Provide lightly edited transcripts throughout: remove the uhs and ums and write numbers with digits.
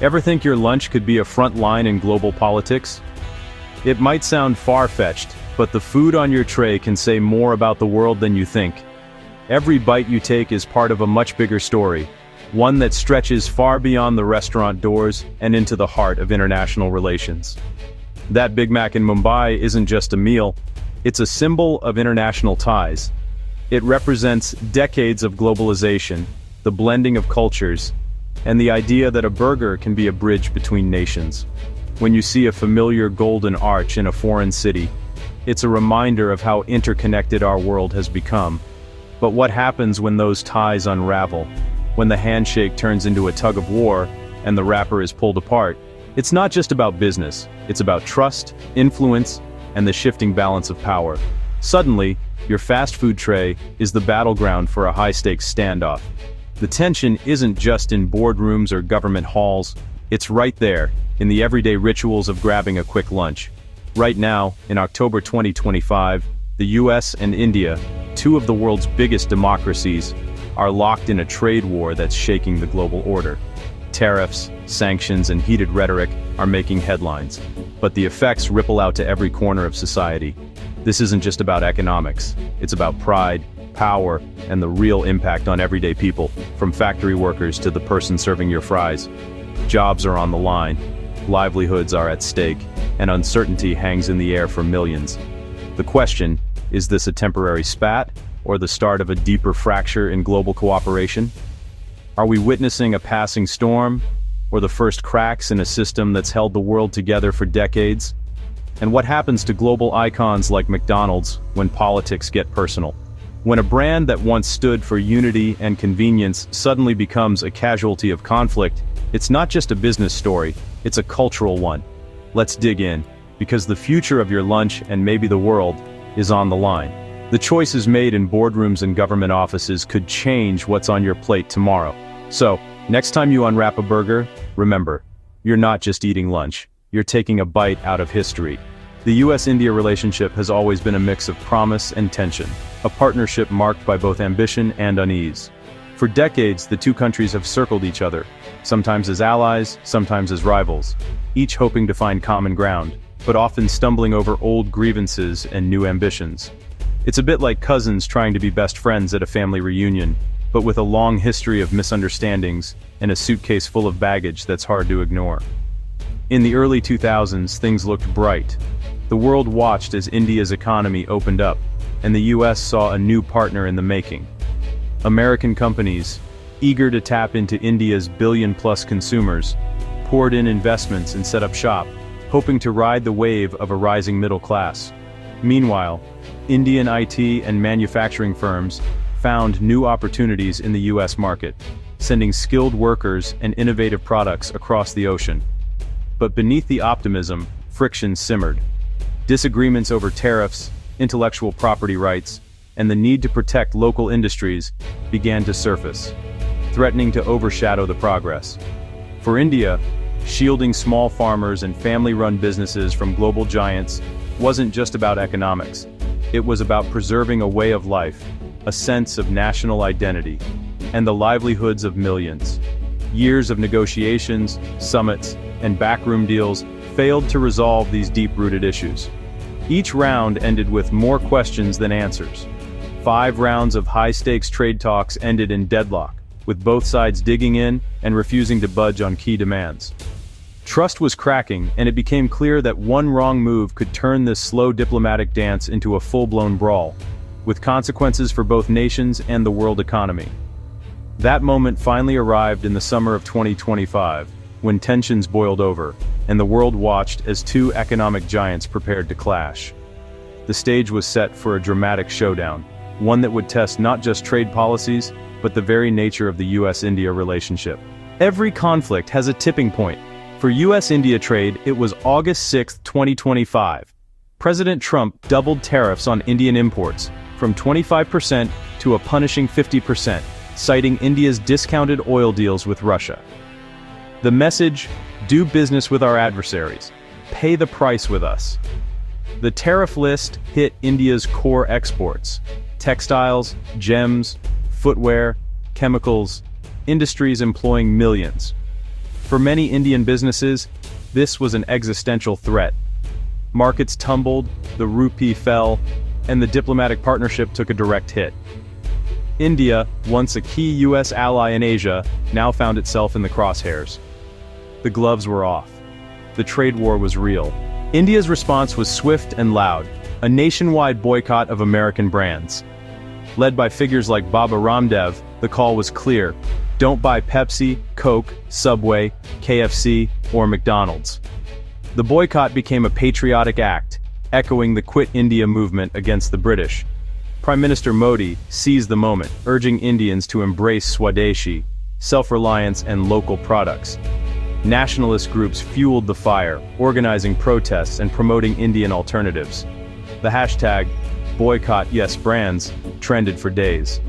Ever think your lunch could be a front line in global politics? It might sound far-fetched, but the food on your tray can say more about the world than you think. Every bite you take is part of a much bigger story, one that stretches far beyond the restaurant doors and into the heart of international relations. That Big Mac in Mumbai isn't just a meal, it's a symbol of international ties. It represents decades of globalization, the blending of cultures, and the idea that a burger can be a bridge between nations. When you see a familiar golden arch in a foreign city, it's a reminder of how interconnected our world has become. But what happens when those ties unravel? When the handshake turns into a tug of war, and the wrapper is pulled apart? It's not just about business, it's about trust, influence, and the shifting balance of power. Suddenly, your fast food tray is the battleground for a high-stakes standoff. The tension isn't just in boardrooms or government halls, it's right there, in the everyday rituals of grabbing a quick lunch. Right now, in October 2025, the US and India, two of the world's biggest democracies, are locked in a trade war that's shaking the global order. Tariffs, sanctions, and heated rhetoric are making headlines, but the effects ripple out to every corner of society. This isn't just about economics, it's about pride, power, and the real impact on everyday people, from factory workers to the person serving your fries. Jobs are on the line, livelihoods are at stake, and uncertainty hangs in the air for millions. The question, is this a temporary spat, or the start of a deeper fracture in global cooperation? Are we witnessing a passing storm, or the first cracks in a system that's held the world together for decades? And what happens to global icons like McDonald's when politics get personal? When a brand that once stood for unity and convenience suddenly becomes a casualty of conflict, it's not just a business story, it's a cultural one. Let's dig in, because the future of your lunch and maybe the world is on the line. The choices made in boardrooms and government offices could change what's on your plate tomorrow. So, next time you unwrap a burger, remember, you're not just eating lunch, you're taking a bite out of history. The US-India relationship has always been a mix of promise and tension, a partnership marked by both ambition and unease. For decades, the two countries have circled each other, sometimes as allies, sometimes as rivals, each hoping to find common ground, but often stumbling over old grievances and new ambitions. It's a bit like cousins trying to be best friends at a family reunion, but with a long history of misunderstandings and a suitcase full of baggage that's hard to ignore. In the early 2000s, things looked bright. The world watched as India's economy opened up, and the US saw a new partner in the making. American companies, eager to tap into India's billion-plus consumers, poured in investments and set up shop, hoping to ride the wave of a rising middle class. Meanwhile, Indian IT and manufacturing firms found new opportunities in the US market, sending skilled workers and innovative products across the ocean. But beneath the optimism, friction simmered. Disagreements over tariffs, intellectual property rights, and the need to protect local industries began to surface, threatening to overshadow the progress. For India, shielding small farmers and family-run businesses from global giants wasn't just about economics. It was about preserving a way of life, a sense of national identity, and the livelihoods of millions. Years of negotiations, summits, and backroom deals failed to resolve these deep-rooted issues. Each round ended with more questions than answers. 5 rounds of high-stakes trade talks ended in deadlock, with both sides digging in and refusing to budge on key demands. Trust was cracking, and it became clear that one wrong move could turn this slow diplomatic dance into a full-blown brawl, with consequences for both nations and the world economy. That moment finally arrived in the summer of 2025, when tensions boiled over, and the world watched as two economic giants prepared to clash. The stage was set for a dramatic showdown, one that would test not just trade policies, but the very nature of the US-India relationship. Every conflict has a tipping point. For US-India trade, it was August 6, 2025. President Trump doubled tariffs on Indian imports, from 25% to a punishing 50%, citing India's discounted oil deals with Russia. The message, do business with our adversaries, pay the price with us. The tariff list hit India's core exports: textiles, gems, footwear, chemicals, industries employing millions. For many Indian businesses, this was an existential threat. Markets tumbled, the rupee fell, and the diplomatic partnership took a direct hit. India, once a key US ally in Asia, now found itself in the crosshairs. The gloves were off. The trade war was real. India's response was swift and loud, a nationwide boycott of American brands. Led by figures like Baba Ramdev, the call was clear: don't buy Pepsi, Coke, Subway, KFC, or McDonald's. The boycott became a patriotic act, echoing the Quit India movement against the British. Prime Minister Modi seized the moment, urging Indians to embrace Swadeshi, self-reliance and local products. Nationalist groups fueled the fire, organizing protests and promoting Indian alternatives. The hashtag, Boycott Yes Brands, trended for days.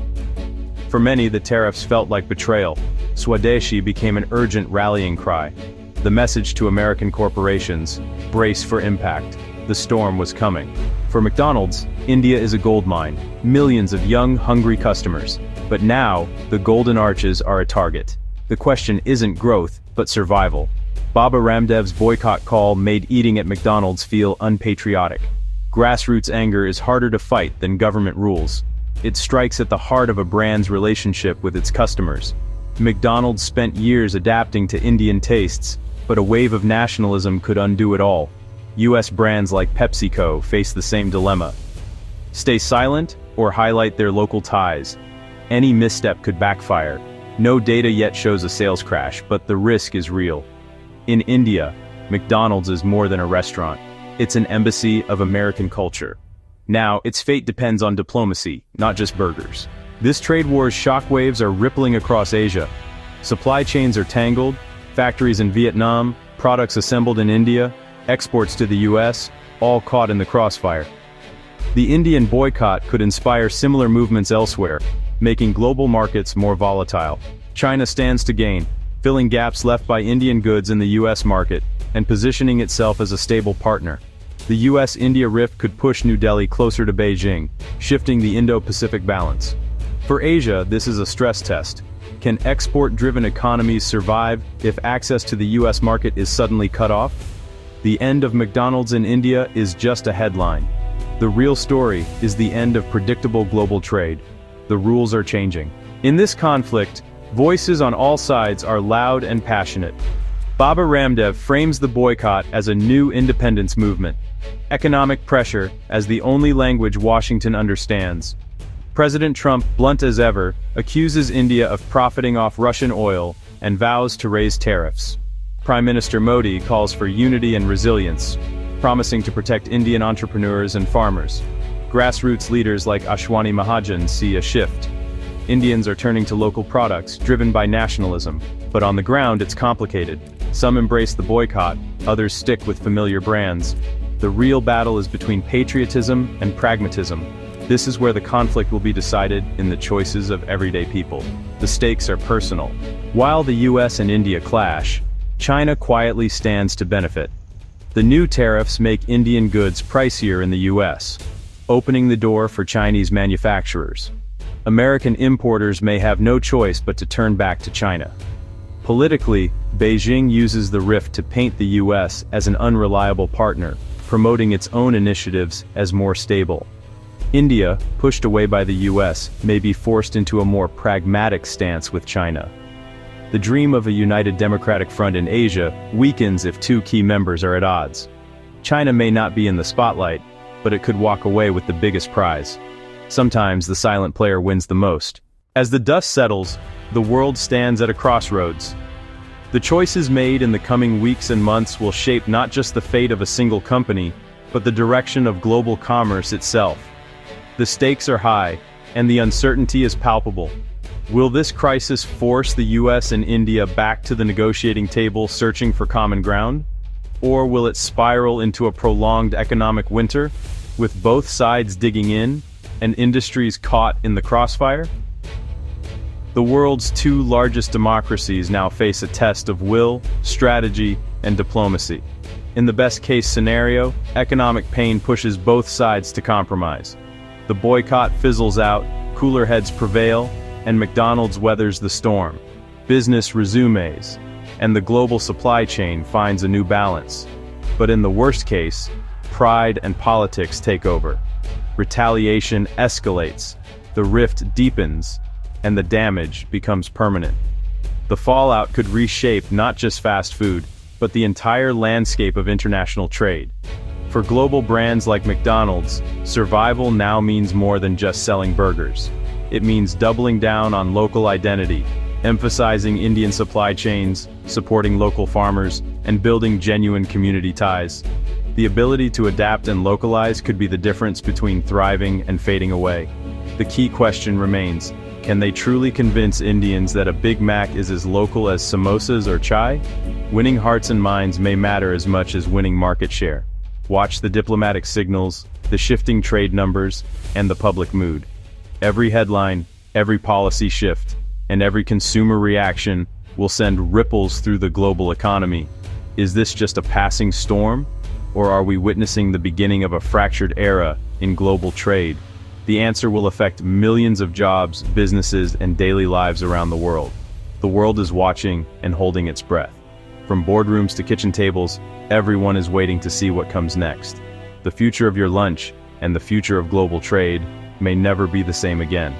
For many, the tariffs felt like betrayal. Swadeshi became an urgent rallying cry. The message to American corporations: brace for impact. The storm was coming. For McDonald's, India is a gold mine, millions of young, hungry customers. But now, the golden arches are a target. The question isn't growth, but survival. Baba Ramdev's boycott call made eating at McDonald's feel unpatriotic. Grassroots anger is harder to fight than government rules. It strikes at the heart of a brand's relationship with its customers. McDonald's spent years adapting to Indian tastes, but a wave of nationalism could undo it all. US brands like PepsiCo face the same dilemma. Stay silent or highlight their local ties. Any misstep could backfire. No data yet shows a sales crash, but the risk is real. In India, McDonald's is more than a restaurant. It's an embassy of American culture. Now, its fate depends on diplomacy, not just burgers. This trade war's shockwaves are rippling across Asia. Supply chains are tangled, factories in Vietnam, products assembled in India, exports to the US, all caught in the crossfire. The Indian boycott could inspire similar movements elsewhere, making global markets more volatile. China stands to gain, filling gaps left by Indian goods in the US market, and positioning itself as a stable partner. The US-India rift could push New Delhi closer to Beijing, shifting the Indo-Pacific balance. For Asia, this is a stress test. Can export-driven economies survive if access to the US market is suddenly cut off? The end of McDonald's in India is just a headline. The real story is the end of predictable global trade. The rules are changing. In this conflict, voices on all sides are loud and passionate. Baba Ramdev frames the boycott as a new independence movement. Economic pressure as the only language Washington understands. President Trump, blunt as ever, accuses India of profiting off Russian oil and vows to raise tariffs. Prime Minister Modi calls for unity and resilience, promising to protect Indian entrepreneurs and farmers. Grassroots leaders like Ashwani Mahajan see a shift. Indians are turning to local products, driven by nationalism. But on the ground, it's complicated. Some embrace the boycott, others stick with familiar brands. The real battle is between patriotism and pragmatism. This is where the conflict will be decided in the choices of everyday people. The stakes are personal. While the US and India clash, China quietly stands to benefit. The new tariffs make Indian goods pricier in the US, opening the door for Chinese manufacturers. American importers may have no choice but to turn back to China. Politically, Beijing uses the rift to paint the US as an unreliable partner, promoting its own initiatives as more stable. India, pushed away by the US, may be forced into a more pragmatic stance with China. The dream of a united democratic front in Asia weakens if two key members are at odds. China may not be in the spotlight, but it could walk away with the biggest prize. Sometimes the silent player wins the most. As the dust settles, the world stands at a crossroads. The choices made in the coming weeks and months will shape not just the fate of a single company, but the direction of global commerce itself. The stakes are high, and the uncertainty is palpable. Will this crisis force the US and India back to the negotiating table searching for common ground? Or will it spiral into a prolonged economic winter, with both sides digging in, and industries caught in the crossfire? The world's two largest democracies now face a test of will, strategy, and diplomacy. In the best-case scenario, economic pain pushes both sides to compromise. The boycott fizzles out, cooler heads prevail, and McDonald's weathers the storm. Business resumes, and the global supply chain finds a new balance. But in the worst case, pride and politics take over. Retaliation escalates, the rift deepens, and the damage becomes permanent. The fallout could reshape not just fast food, but the entire landscape of international trade. For global brands like McDonald's, survival now means more than just selling burgers. It means doubling down on local identity, emphasizing Indian supply chains, supporting local farmers, and building genuine community ties. The ability to adapt and localize could be the difference between thriving and fading away. The key question remains, can they truly convince Indians that a Big Mac is as local as samosas or chai? Winning hearts and minds may matter as much as winning market share. Watch the diplomatic signals, the shifting trade numbers, and the public mood. Every headline, every policy shift, and every consumer reaction will send ripples through the global economy. Is this just a passing storm? Or are we witnessing the beginning of a fractured era in global trade? The answer will affect millions of jobs, businesses, and daily lives around the world. The world is watching and holding its breath. From boardrooms to kitchen tables, everyone is waiting to see what comes next. The future of your lunch and the future of global trade may never be the same again.